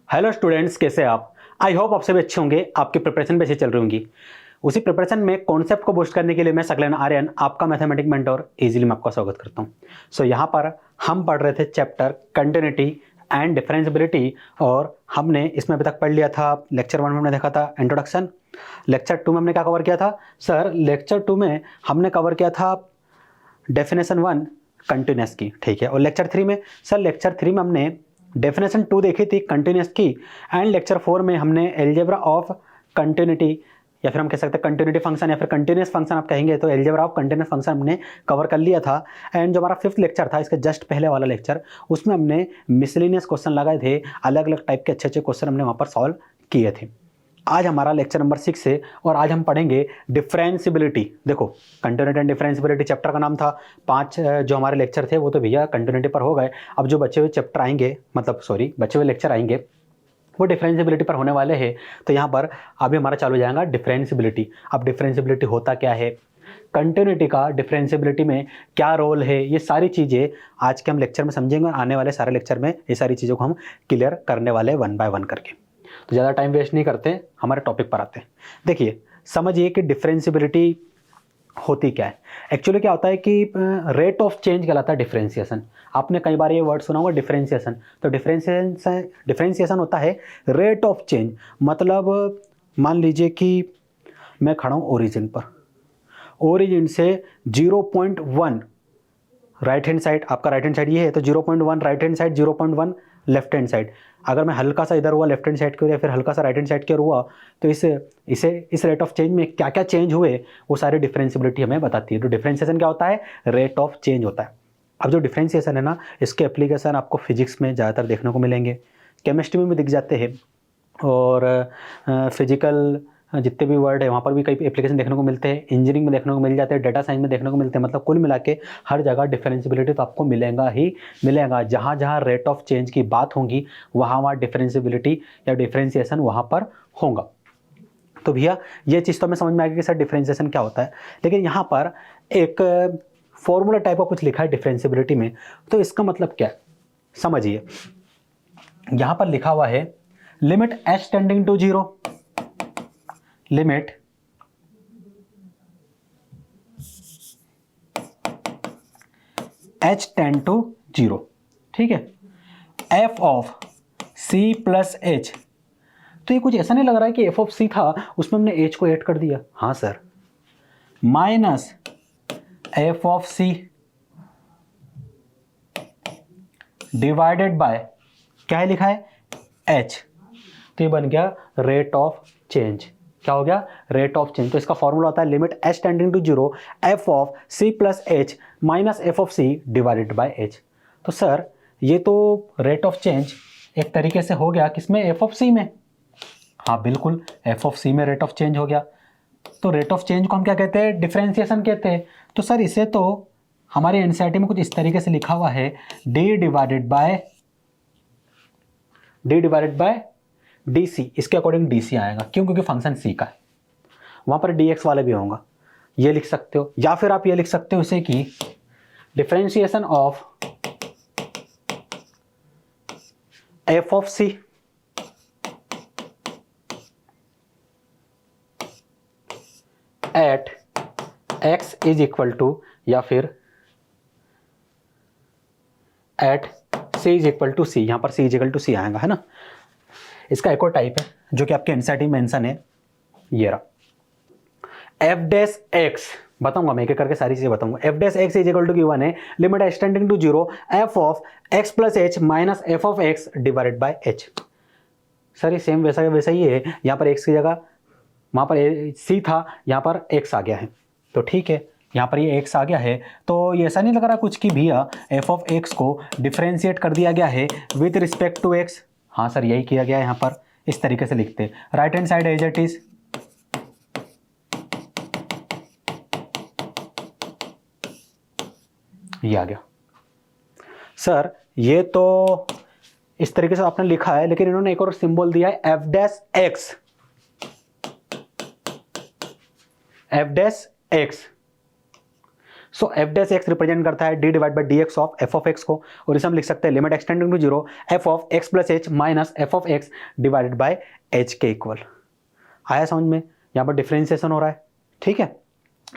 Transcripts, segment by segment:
Hello students, कैसे आप? I hope आप सभी अच्छे होंगे। आपकी प्रिपरेशन भी अच्छी चल रही होंगी। उसी प्रिपरेशन में कॉन्सेप्ट को बूस्ट करने के लिए मैं सकलेन आर्यन, आपका मैथमेटिक मेंटर, इजीली मैं आपका स्वागत करता हूं। यहाँ पर हम पढ़ रहे थे चैप्टर कंटिन्यूटी एंड डिफरेंशियबिलिटी, और हमने इसमें अभी तक पढ़ लिया था। लेक्चर 1 में हमने देखा था इंट्रोडक्शन। लेक्चर 2 में हमने क्या कवर किया था? सर लेक्चर 2 में हमने कवर किया था डेफिनेशन 1 कंटिन्यूस की, ठीक है। और लेक्चर 3 में, सर लेक्चर 3 में हमने डेफिनेशन 2 देखी थी कंटिन्यूस की, एंड लेक्चर 4 में हमने एलजेब्रा ऑफ कंटिन्यूटी, या फिर हम कह सकते हैं कंटिन्यूटी फंक्शन, या फिर कंटिन्यूस फंक्शन आप कहेंगे तो एलजेब्रा ऑफ कंटिन्यूस फंक्शन हमने कवर कर लिया था। एंड जो हमारा 5th लेक्चर था, इसके जस्ट पहले वाला लेक्चर, उसमें हमने मिसलेनियस क्वेश्चन लगाए थे। अलग अलग टाइप के अच्छे अच्छे क्वेश्चन हमने वहाँ पर सॉल्व किए थे। आज हमारा लेक्चर नंबर 6 है और आज हम पढ़ेंगे डिफरेंशियबिलिटी। देखो, कंटिन्यूटी एंड डिफरेंशियबिलिटी चैप्टर का नाम था। 5 जो हमारे लेक्चर थे वो तो भैया कंटिन्यूटी पर हो गए। अब जो बचे हुए चैप्टर आएंगे, मतलब सॉरी बचे हुए लेक्चर आएंगे, वो डिफरेंशियबिलिटी पर होने वाले हैं। तो यहाँ पर अभी हमारा चालू हो जाएगा डिफरेंशियबिलिटी। अब डिफरेंशियबिलिटी होता क्या है, कंटिन्यूटी का डिफरेंशियबिलिटी में क्या रोल है, ये सारी चीज़ें आज के हम लेक्चर में समझेंगे, और आने वाले सारे लेक्चर में ये सारी चीज़ों को हम क्लियर करने वाले 1 बाय 1 करके। तो ज़्यादा टाइम वेस्ट नहीं करते, हमारे टॉपिक पर आते हैं। देखिए, समझिए कि डिफरेंशियबिलिटी होती क्या है। एक्चुअली क्या होता है कि रेट ऑफ चेंज कहलाता है डिफरेंशिएशन। आपने कई बार ये वर्ड सुना होगा डिफरेंशिएशन। तो डिफरेंशिएशन होता है रेट ऑफ चेंज। मतलब मान लीजिए कि मैं खड़ा हूँ ओरिजिन पर, ओरिजिन से 0.1 राइट हैंड साइड, आपका राइट हैंड साइड ये है, तो 0.1 right hand side, 0.1 left hand side. अगर मैं हल्का सा इधर हुआ लेफ्ट हैंड साइड की ओर, या फिर हल्का सा राइट हैंड साइड की ओर हुआ, तो इस रेट ऑफ चेंज में क्या क्या चेंज हुए, वो सारी डिफरेंशियबिलिटी हमें बताती है। तो डिफरेंशिएशन क्या होता है? रेट ऑफ चेंज होता है। अब जो डिफरेंशिएशन है ना, इसके एप्लीकेशन आपको फिजिक्स में ज़्यादातर देखने को मिलेंगे, केमिस्ट्री में भी दिख जाते हैं, और फिजिकल जितने भी वर्ड है वहाँ पर भी कई एप्लीकेशन देखने को मिलते हैं। इंजीनियरिंग में देखने को मिल जाते हैं, डाटा साइंस में देखने को मिलते हैं। मतलब कुल मिला के हर जगह डिफरेंशियबिलिटी तो आपको मिलेगा ही मिलेगा। जहाँ जहाँ रेट ऑफ चेंज की बात होगी, वहाँ वहाँ डिफरेंशियबिलिटी या डिफरेंशिएशन वहाँ पर होगा। तो भैया ये चीज़ तो हमें समझ में आ गई कि सर डिफरेंशिएशन क्या होता है। लेकिन यहाँ पर एक फॉर्मूला टाइप का कुछ लिखा है डिफरेंशियबिलिटी में, तो इसका मतलब क्या है समझिए। यहाँ पर लिखा हुआ है limit h tending to 0, limit h tend to 0, ठीक है, f of c plus h। तो ये कुछ ऐसा नहीं लग रहा है कि f ऑफ c था, उसमें हमने h को ऐड कर दिया। हाँ sir, minus f of c divided by क्या है लिखा है h। तो ये बन गया रेट ऑफ चेंज। क्या हो गया? Rate of change. तो इसका फॉर्मूला होता है limit h tending to 0 f of c plus h minus f of c divided by h। तो सर ये तो रेट ऑफ चेंज एक तरीके से हो गया किसमें? f ऑफ c में। हाँ बिल्कुल, f ऑफ c में रेट ऑफ चेंज हो गया। तो रेट ऑफ चेंज को हम क्या कहते हैं? डिफरेंशिएशन कहते हैं। तो सर इसे तो हमारे एनसीईआरटी में कुछ इस तरीके से लिखा हुआ है d डिवाइडेड बाय dc। इसके अकॉर्डिंग dc आएगा, क्यों? क्योंकि फंक्शन c का है। वहां पर dx वाला भी होगा, ये लिख सकते हो। या फिर आप ये लिख सकते हो इसे कि differentiation of f of c at x is equal to, या फिर at c is equal to c। यहां पर c is equal to c आएगा, है ना। इसका एक और टाइप है जो कि आपके एनसीईआरटी में मेंशन है, ये रहा f डैश x। बताऊंगा मैं एक एक करके सारी चीजें बताऊंगा। f dash x is equal to given है limit h tending to 0 f of x plus h minus f of x divided by h। Sir ये सेम वैसा वैसा ही है। यहाँ पर x की जगह वहाँ पर c था, यहाँ पर x आ गया है, तो ठीक है। यहाँ पर ये x आ गया है, तो ये ऐसा नहीं लग रहा कुछ कि भैया f ऑफ x को डिफरेंशिएट कर दिया गया है विथ रिस्पेक्ट टू x। हाँ सर यही किया गया है। यहाँ पर इस तरीके से लिखते, right hand side as it is, ये आ गया। सर ये तो इस तरीके से आपने लिखा है, लेकिन इन्होंने एक और सिंबल दिया है f dash x, f dash x। So f dash x represent करता है d divide by d x of f of x को, और इसे हम लिख सकते हैं limit extending to zero f of x plus H minus F of x divided by h के इक्वल। आया समझ में? यहाँ पर डिफ्रेंसिएशन हो रहा है, ठीक है,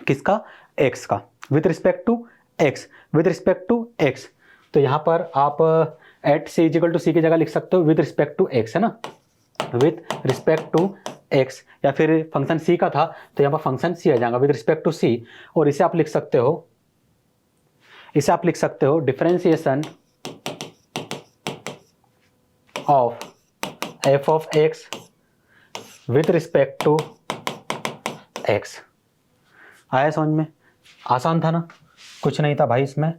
किसका? एक्स का, with respect to x, with respect to x. तो यहाँ पर आप at c is equal to c की जगह लिख सकते हो विथ रिस्पेक्ट टू एक्स, है ना, विथ रिस्पेक्ट टू एक्स, या फिर फंक्शन सी का था तो यहाँ पर फंक्शन सी आ जाएगा विथ रिस्पेक्ट टू सी। और इसे आप लिख सकते हो, इसे आप लिख सकते हो differentiation of f of x with respect to x. आया समझ में? आसान था ना, कुछ नहीं था भाई इसमें।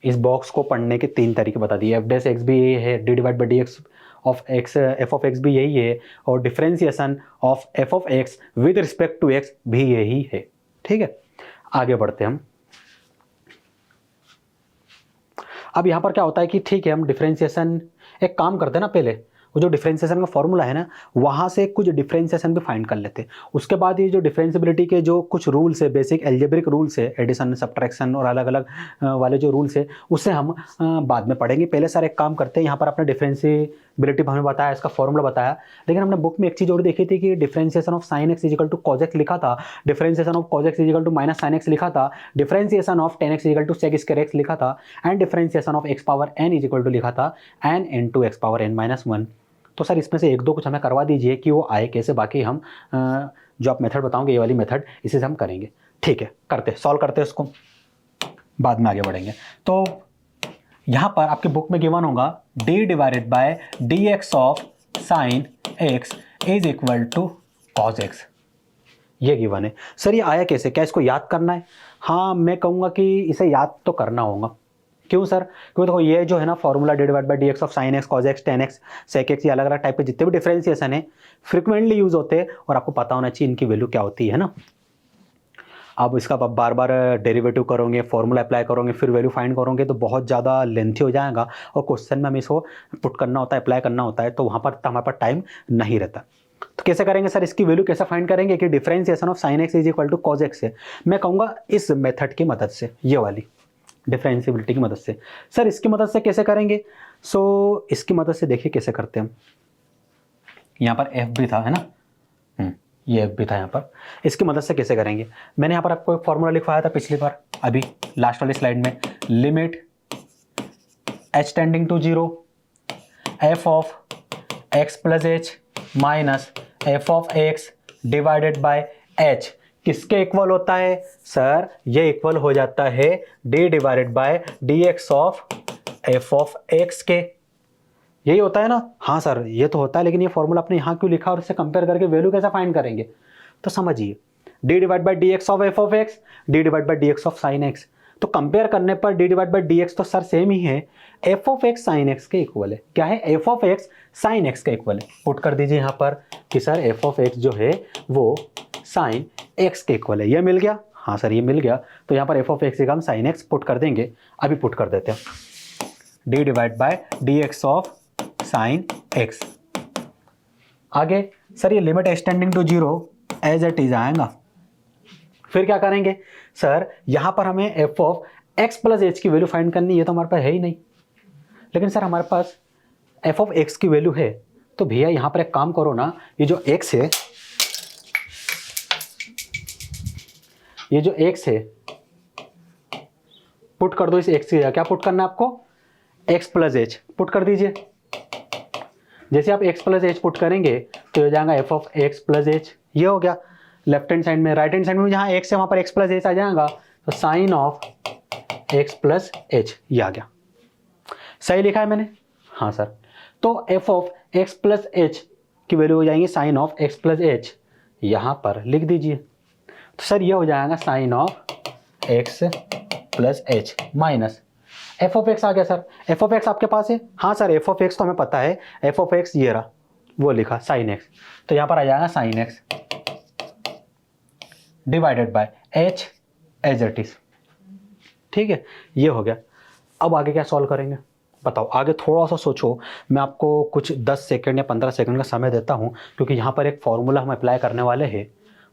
इस बॉक्स को पढ़ने के 3 तरीके बता दिए। एफ डैश एक्स भी यही है, d divide by d x of x f of x भी यही है, और differentiation of f of x with respect to x भी यही है, ठीक है। आगे बढ़ते हैं हम। अब यहाँ पर क्या होता है कि ठीक है, हम डिफरेंशिएशन एक काम करते हैं ना, पहले वो जो डिफरेंशिएशन का फॉर्मूला है ना, वहाँ से कुछ डिफरेंशिएशन भी फाइंड कर लेते हैं। उसके बाद ये जो डिफरेंशिएबिलिटी के जो कुछ रूल्स है, बेसिक एल्जेब्रिक रूल्स है, एडिशन सब्ट्रैक्शन और अलग अलग वाले जो रूल्स है, उससे हम बाद में पढ़ेंगे। पहले सर एक काम करते हैं, यहाँ पर अपने डिफरेंशिएबिलिटी हमें बताया, इसका फॉर्मूला बताया, लेकिन हमने बुक में एक चीज़ और देखी थी कि differentiation of sine x is equal to cos x लिखा था, differentiation of cos x is equal to minus sine x लिखा था, differentiation of tan x is equal to sec square x लिखा था, and differentiation of x power n is equal to लिखा था n into x power n minus one. तो sir इसमें से एक दो कुछ हमें करवा दीजिए कि वो आए कैसे, बाकी हम जो आप मेथड बताओगे ये वाली मेथड, इसी से हम करेंगे, ठीक है। करते सॉल्व करते हैं उसको, बाद में आगे बढ़ेंगे। तो यहाँ पर आपके बुक में गिवन होगा d divided by D x of sine x is equal to cos x, ये गिवन है। सर ये आया कैसे, क्या इसको याद करना है? हाँ, मैं कहूँगा कि इसे याद तो करना होगा। क्यों सर? क्योंकि देखो ये जो है ना formula d divide by d x of sine x cos x tan x sec x, ये अलग अलग टाइप के जितने भी डिफरेंशिएशन है फ्रिक्वेंटली यूज होते हैं, और आपको पता होना चाहिए इनकी वैल्यू क्या होती है ना। अब इसका आप बार बार डेरिवेटिव करोगे, फॉर्मूला अप्लाई करोगे, फिर वैल्यू फाइंड करोगे तो बहुत ज़्यादा लेंथी हो जाएगा, और क्वेश्चन में हमें इसको पुट करना होता है, अप्लाई करना होता है, तो वहाँ पर हमारे पास टाइम नहीं रहता। तो कैसे करेंगे सर, इसकी वैल्यू कैसे फाइंड करेंगे कि differentiation of sine x is equal to cos x है? मैं कहूँगा इस मेथड की मदद से, ये वाली डिफरेंशिएबिलिटी की मदद से। सर इसकी मदद से कैसे करेंगे? सो इसकी मदद से देखिए कैसे करते हैं हम। यहाँ पर एफ भी था, है ना, ये एफ भी था यहाँ पर। इसकी मदद से कैसे करेंगे? मैंने यहाँ पर आपको एक फॉर्मूला लिखवाया था पिछली बार, अभी लास्ट वाली स्लाइड में, limit h tending to zero f of x plus H minus F of x divided by h किसके इक्वल होता है? सर ये इक्वल हो जाता है d divided by D x of f of x के, यही होता है ना? हाँ सर ये तो होता है, लेकिन ये फॉर्मूला आपने यहाँ क्यों लिखा और इससे कंपेयर करके वैल्यू कैसे फाइंड करेंगे? तो समझिए, D divide by d x of f of x, D divide by d x of sine x, तो कंपेयर करने पर D divide by d x तो सर सेम ही है, F of x sine x के equal है। क्या है? F of x sine x के इक्वल है। पुट कर दीजिए यहाँ पर कि सर एफ ऑफ एक्स जो है वो साइन एक्स के इक्वल है। ये मिल गया? हाँ सर ये मिल गया। तो यहाँ पर एफ ऑफ एक्स की हम साइन एक्स पुट कर देंगे, अभी पुट कर देते हैं, d divide by D x of sine x. आगे सर ये limit extending to zero as it is आएगा। फिर क्या करेंगे सर, यहाँ पर हमें f of x plus H की वैल्यू फाइंड करनी, ये तो हमारे पास है ही नहीं, लेकिन सर हमारे पास एफ ऑफ एक्स की वैल्यू है। तो भैया यहाँ पर एक काम करो ना, ये जो एक्स है, ये जो एक्स है पुट कर दो इस एक्स की जगह। क्या पुट करना है आपको? एक्स प्लस एच पुट कर दीजिए। जैसे आप एक्स प्लस एच पुट करेंगे तो हो जाएगा f of x plus h, ये हो गया लेफ्ट हैंड साइड में। राइट हैंड साइड में जहाँ एक्स है वहाँ पर एक्स प्लस एच आ जाएगा, तो sine of x plus h ये आ गया। सही लिखा है मैंने? हाँ सर। तो F of x plus H की वैल्यू हो जाएंगी sine of x plus H, यहाँ पर लिख दीजिए। तो सर ये हो जाएगा sine of x plus H minus F of X आ गया। सर एफ ऑफ एक्स आपके पास है? हाँ सर एफ ऑफ एक्स तो हमें पता है, एफ ऑफ एक्स ये रहा, वो लिखा साइन एक्स, तो यहाँ पर आ जाएगा sine x divided by h as it is. ठीक है, ये हो गया। अब आगे क्या सॉल्व करेंगे? बताओ आगे थोड़ा सा सोचो, मैं आपको कुछ 10 सेकंड या 15 सेकंड का समय देता हूँ, क्योंकि यहाँ पर एक फॉर्मूला हम अप्लाई करने वाले हैं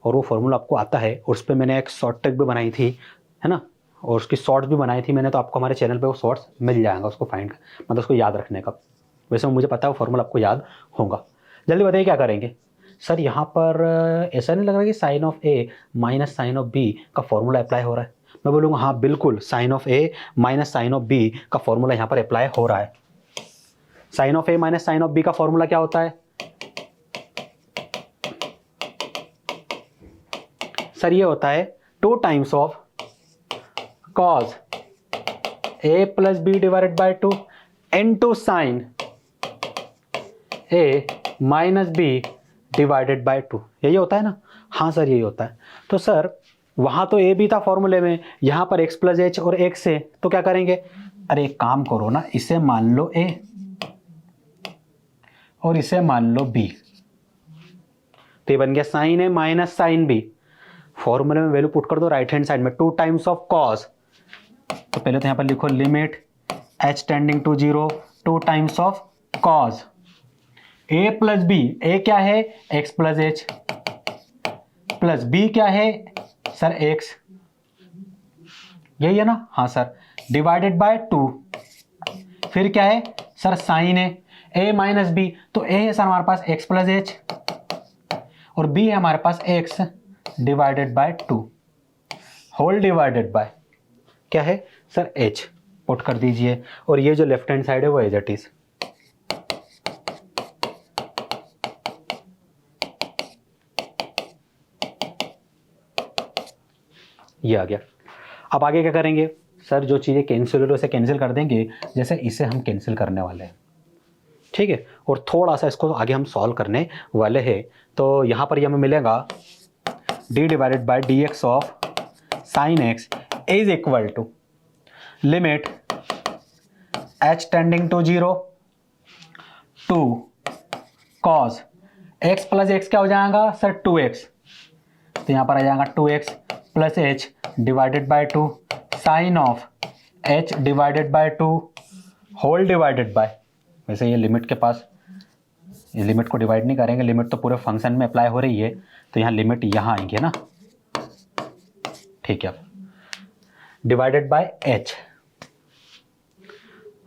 और वो फॉर्मूला आपको आता है, और उस पर मैंने एक शॉर्ट ट्रिक भी बनाई थी, है ना, और उसकी शॉर्ट्स भी बनाई थी मैंने, तो आपको हमारे चैनल पे वो शॉर्ट्स मिल जाएगा उसको फाइंड, मतलब उसको याद रखने का। वैसे मुझे पता है वो फॉर्मूला आपको याद होगा। जल्दी बताइए क्या करेंगे। सर यहाँ पर ऐसा नहीं लग रहा कि sine of a minus sine of b का फॉर्मूला अप्लाई हो रहा है। मैं बोलूँगा हाँ बिल्कुल, sine of a minus sine of b का फॉर्मूला यहाँ पर अप्लाई हो रहा है। Sine of a minus sine of b का फॉर्मूला क्या होता है सर? ये होता है 2 times of cos a plus b divided by 2 into sine a minus b divided by 2। यही होता है ना? हाँ सर यही होता है। तो सर वहाँ तो ए भी था फॉर्मूले में, यहाँ पर x प्लस एच और x है, तो क्या करेंगे? अरे एक काम करो ना, इसे मान लो a और इसे मान लो b, तो ये बन गया sine a minus sine b। फॉर्मूले में वैल्यू पुट कर दो राइट हैंड साइड में, 2 टाइम्स ऑफ कॉस, तो पहले तो यहाँ पर लिखो limit h tending to 0 2 times of cos a plus B. A क्या है? x plus H, plus B क्या है सर? x, यही है ना? हाँ सर, डिवाइडेड बाय 2, फिर क्या है sir? Sine a minus b, तो ए है सर हमारे पास x प्लस एच और b है हमारे पास x divided by 2 whole divided by क्या है सर? h पुट कर दीजिए, और ये जो लेफ्ट हैंड साइड है वो एज इट इज। ये आ गया। अब आगे क्या करेंगे सर? जो चीज़ें कैंसिल हो उसे कैंसिल कर देंगे, जैसे इसे हम कैंसिल करने वाले हैं, ठीक है, और थोड़ा सा इसको आगे हम सॉल्व करने वाले हैं। तो यहाँ पर ये हमें मिलेगा d divided by d x of sine x is equal to limit h tending to 0 two cos x plus x क्या हो जाएगा सर? 2x, तो यहाँ पर आ जाएगा 2x plus h divided by 2 sine of h divided by 2 whole divided by, वैसे ये लिमिट के पास, ये लिमिट को डिवाइड नहीं करेंगे, लिमिट तो पूरे फंक्शन में अप्लाई हो रही है, तो यहाँ लिमिट यहाँ आएंगे ना, ठीक है। डिवाइडेड बाय h,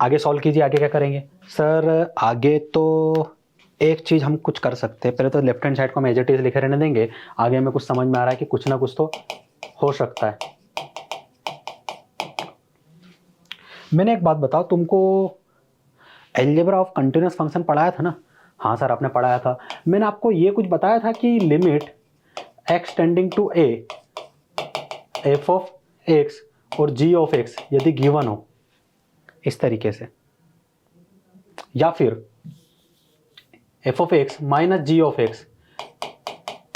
आगे सॉल्व कीजिए। आगे क्या करेंगे सर? आगे तो एक चीज़ हम कुछ कर सकते हैं, पहले तो लेफ्ट हैंड साइड को हम एज इट इज लिखे रहने देंगे, आगे हमें कुछ समझ में आ रहा है कि कुछ ना कुछ तो हो सकता है। मैंने एक बात बताओ, तुमको अलजेब्रा ऑफ कंटीन्यूअस फंक्शन पढ़ाया था ना? हाँ सर आपने पढ़ाया था। मैंने आपको ये कुछ बताया था कि limit x tending to a f of x और g ऑफ x यदि गिवन हो इस तरीके से, या फिर f of x minus g of x,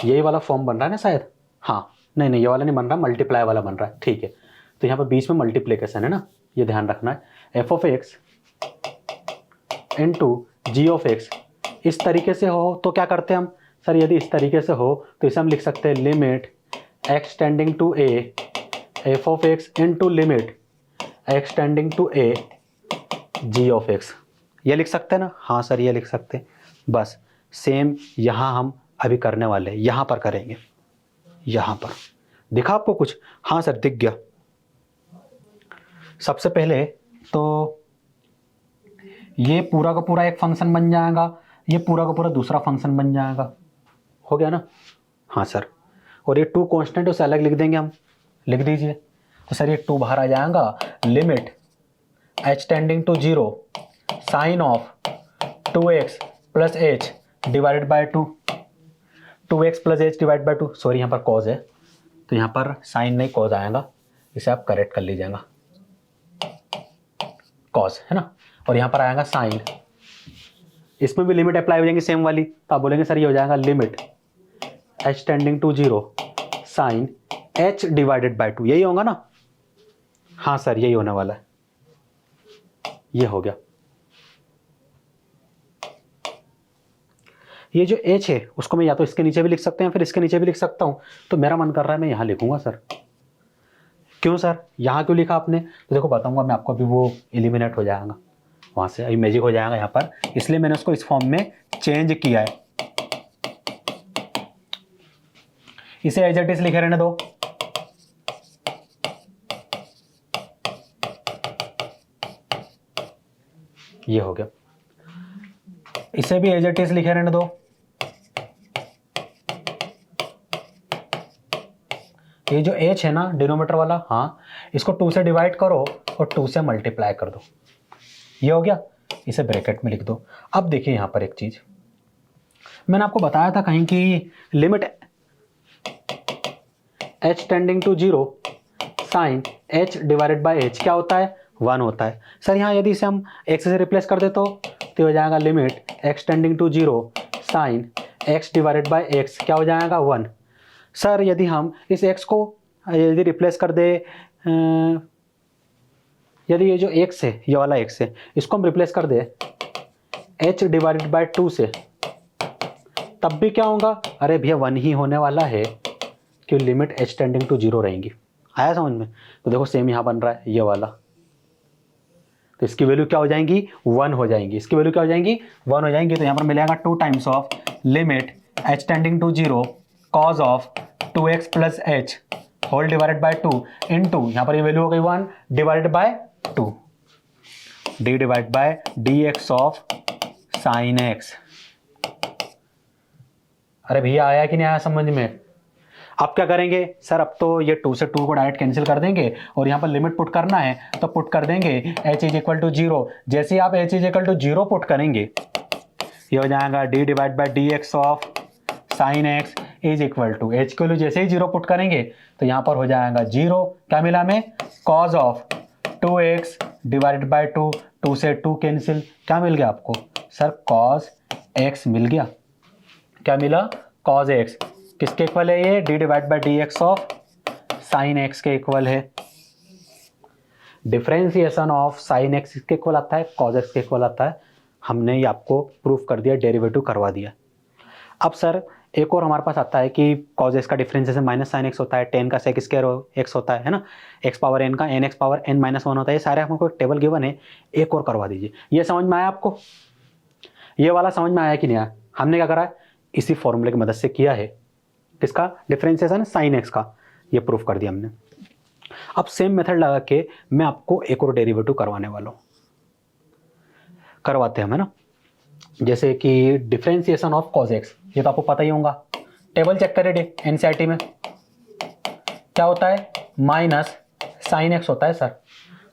यही वाला फॉर्म बन रहा है ना शायद? हाँ नहीं ये वाला नहीं बन रहा, मल्टीप्लाई वाला बन रहा है, ठीक है। तो यहाँ पर बीच में मल्टीप्लिकेशन है ना, ये ध्यान रखना है। f of x into g of x इस तरीके से हो तो क्या करते हैं हम सर? यदि इस तरीके से हो तो इसे हम लिख सकते हैं limit x tending to a f of x into limit x tending to a g of x, ये लिख सकते हैं ना? हाँ सर ये लिख सकते हैं। बस सेम यहाँ हम अभी करने वाले हैं, यहाँ पर करेंगे। यहाँ पर दिखा आपको कुछ? हाँ सर दिख गया। सबसे पहले तो ये पूरा का पूरा एक फंक्शन बन जाएगा, ये पूरा का पूरा दूसरा फंक्शन बन जाएगा, हो गया ना? हाँ सर, और ये 2 कांस्टेंट उसे अलग लिख देंगे हम, लिख दीजिए। तो सर ये 2 बाहर आ जाएगा, limit h tending to 0 sine of 2x plus h divided by 2, 2x plus h divide by 2, sorry यहाँ पर कॉज है तो यहाँ पर साइन नहीं कॉज आएगा, इसे आप करेक्ट कर लीजिएगा, कॉज है ना। और यहाँ पर आएगा साइन, इसमें भी लिमिट अप्लाई हो जाएंगी सेम वाली, तो आप बोलेंगे सर ये हो जाएगा limit h tending to 0 sine h divided by 2, यही होगा ना? हाँ सर यही होने वाला है, ये हो गया। ये जो h है उसको मैं या तो इसके नीचे भी लिख सकते हैं फिर इसके नीचे भी लिख सकता हूँ, तो मेरा मन कर रहा है मैं यहाँ लिखूंगा सर। क्यों सर? यहाँ क्यों लिखा आपने? तो देखो बताऊंगा मैं आपको, अभी वो एलिमिनेट हो जाएगा। वहाँ से अभी मैजिक हो जाएगा यहाँ पर, इसलिए मैंने उसको इस फॉर्म में चेंज किया है। इसे एज इट इज लिखे रहने दो। ये हो गया, इसे भी एज इट इज लिखे रहने दो। ये जो h है ना डिनोमिनेटर वाला, हाँ इसको 2 से डिवाइड करो और 2 से मल्टीप्लाई कर दो। ये हो गया, इसे ब्रैकेट में लिख दो। अब देखिए यहाँ पर एक चीज मैंने आपको बताया था कहीं की limit h tending to 0 sine h divided by h क्या होता है, 1 होता है। सर यहाँ यदि इसे हम x से रिप्लेस कर दे तो हो जाएगा limit x tending to 0 sine x divided by x क्या हो जाएगा, 1। सर यदि हम इस x को यदि रिप्लेस कर दे, यदि ये जो x है, ये वाला x है, इसको हम रिप्लेस कर दे h डिवाइडेड बाय 2 से, तब भी क्या होगा, अरे भैया 1 ही होने वाला है कि लिमिट h टेंडिंग टू 0 रहेंगी। आया समझ में? तो देखो सेम यहाँ बन रहा है ये वाला, तो इसकी वैल्यू क्या हो जाएंगी, 1 हो जाएंगी। इसकी वैल्यू क्या हो जाएंगी, 1 हो जाएंगी। तो यहाँ पर मिलेगा 2 times of limit h tending to 0 cos of 2x plus h whole divided by 2 into, यहाँ पर ये वैल्यू हो गई 1 divided by 2 d divide by dx of sine x। अरे भैया आया कि नहीं आया समझ में? अब क्या करेंगे सर, अब तो ये 2 से 2 को डायरेक्ट कैंसिल कर देंगे और यहाँ पर लिमिट पुट करना है तो पुट कर देंगे h इज इक्वल टू 0। जैसे ही आप h is equal to 0 put करेंगे ये हो जाएगा d divide by dx of sine x is equal to h के लिए जैसे ही 0 पुट करेंगे तो यहाँ पर हो जाएगा 0। क्या मिला हमें, cause of 2x divided by 2, 2 से 2 कैंसिल, क्या मिल गया आपको सर, कॉज x मिल गया। क्या मिला, कॉज x। किसके इक्वल है ये, d divide by dx of sine x के इक्वल है। डिफरेंशिएशन ऑफ साइन x के इक्वल आता है, कॉज x के इक्वल आता है। हमने ये आपको प्रूफ कर दिया, डेरिवेटिव करवा दिया। अब सर एक और हमारे पास आता है कि कॉज x का डिफरेंशिएशन माइनस साइन x होता है, टेन का सेक स्क्वायर x होता है ना, x पावर n का n x power n minus 1 होता है। ये सारे हमको एक टेबल गिवन है, एक और करवा दीजिए। ये समझ में आया आपको, ये वाला समझ में आया कि नहीं आया? हमने क्या करा है, इसी फॉर्मूले की मदद से किया है, किसका, डिफरेंशिएशन साइन x का, ये प्रूफ कर दिया हमने। अब सेम मेथड लगा के मैं आपको एक और डेरिवेटिव करवाने वाला हूँ, करवाते हैं हम, है ना। जैसे कि डिफरेंशिएशन ऑफ कॉज x, ये तो आपको पता ही होगा, टेबल चेक करिए एनसीईआरटी में क्या होता है, माइनस साइन x होता है सर।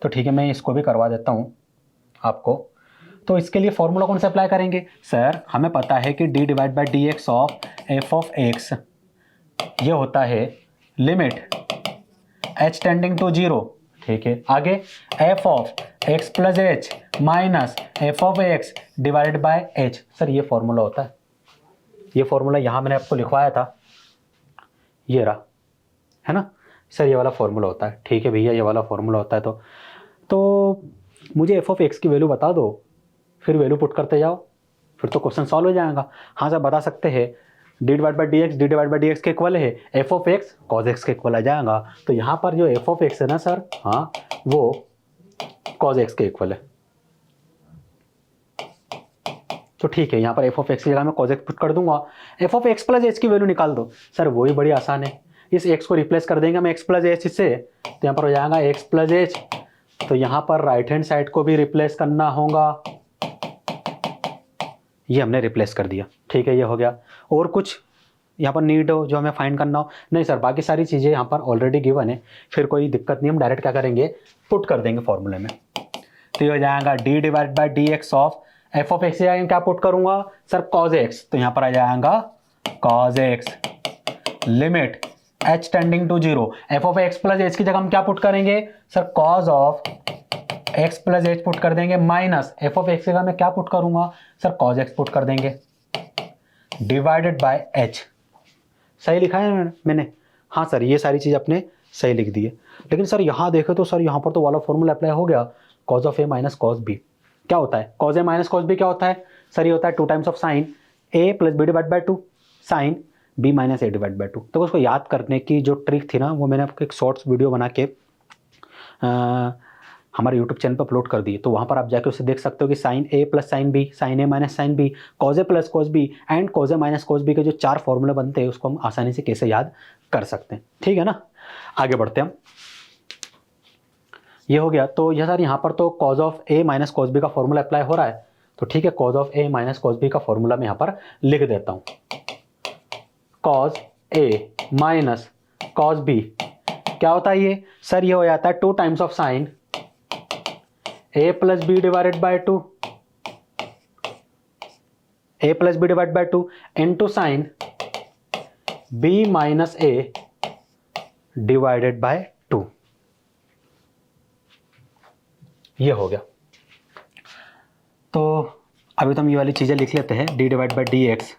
तो ठीक है, मैं इसको भी करवा देता हूँ आपको। तो इसके लिए फॉर्मूला कौन सा अप्लाई करेंगे सर, हमें पता है कि d divide by d x of f of x ये होता है लिमिट h टेंडिंग टू 0, ठीक है। आगे f of x plus H minus F of x divided by h, sir ये फॉर्मूला होता है। ये फॉर्मूला यहाँ मैंने आपको लिखवाया था, ये रहा, है ना सर, ये वाला फॉर्मूला होता है। ठीक है भैया, ये वाला फॉर्मूला होता है। तो मुझे एफ ऑफ एक्स की वैल्यू बता दो, फिर वैल्यू पुट करते जाओ, फिर तो क्वेश्चन सॉल्व हो जाएगा। हाँ सर बता सकते हैं, d divide by d x के इक्वल है F of x cos x के इक्वल आ जाएगा। तो यहाँ पर जो एफ ऑफ एक्स है ना सर, हाँ वो कॉज एक्स के इक्वल है। तो ठीक है, यहाँ पर एफ ऑफ एक्स की जगह मैं कॉज एक्स पुट कर दूंगा। F of x plus H की वैल्यू निकाल दो सर, वही बड़ी आसान है। इस एक्स को रिप्लेस कर देंगे हम एक्स प्लस एच से, तो यहाँ पर हो जाएगा एक्स प्लस एच। तो यहाँ पर राइट हैंड साइड को भी रिप्लेस करना होगा, ये हमने रिप्लेस कर दिया। ठीक है, ये हो गया। और कुछ यहाँ पर नीड हो जो हमें फाइंड करना हो? नहीं सर, बाकी सारी चीज़ें यहाँ पर ऑलरेडी गिवन है, फिर कोई दिक्कत नहीं, हम डायरेक्ट क्या करेंगे, पुट कर देंगे फॉर्मूले में। तो ये हो जाएगा d divide by d x of f of x, क्या पुट करूंगा सर, कॉज एक्स। तो यहाँ पर आ जाएगा cos x limit h tending to 0, f of x plus H की जगह हम क्या पुट करेंगे sir, cos of x plus h put कर देंगे, माइनस एफ ऑफ एक्स की जगह मैं क्या पुट करूंगा सर, कॉज एक्स पुट कर देंगे, डिवाइडेड बाय h। सही लिखा है मैंने? हाँ सर, ये सारी चीज़ अपने सही लिख दी है। लेकिन सर यहाँ देखे तो सर यहाँ पर तो वाला फॉर्मूला अप्लाई हो गया, cos of a minus cos b. क्या होता है cos a minus cos b, क्या होता है सर, ये होता है 2 times of sine a plus b divide by 2 sine b minus a divide by 2। तो उसको याद करने की जो ट्रिक थी ना, वो मैंने आपको एक शॉर्ट्स वीडियो बना के हमारे यूट्यूब चैनल पर अपलोड कर दी, तो वहाँ पर आप जाके उसे देख सकते हो कि sine a plus sine b, sine a minus sine b, cos a plus cos b and cos a minus cos b के जो 4 फॉर्मूले बनते हैं उसको हम आसानी से कैसे याद कर सकते हैं। ठीक है ना, आगे बढ़ते हैं हम। ये हो गया। तो यह सर यहाँ पर तो cos of a minus cos b का फॉर्मूला अप्लाई हो रहा है, तो ठीक है, cos of a minus cos b का फॉर्मूला मैं यहाँ पर लिख देता हूँ। Cos a minus cos b क्या होता है ये सर, ये हो जाता है 2 times of sine a plus b divided by 2, a plus b divide by 2 into sine b minus a divided by 2। ये हो गया। तो अभी तो हम ये वाली चीज़ें लिख लेते हैं। D divide by d x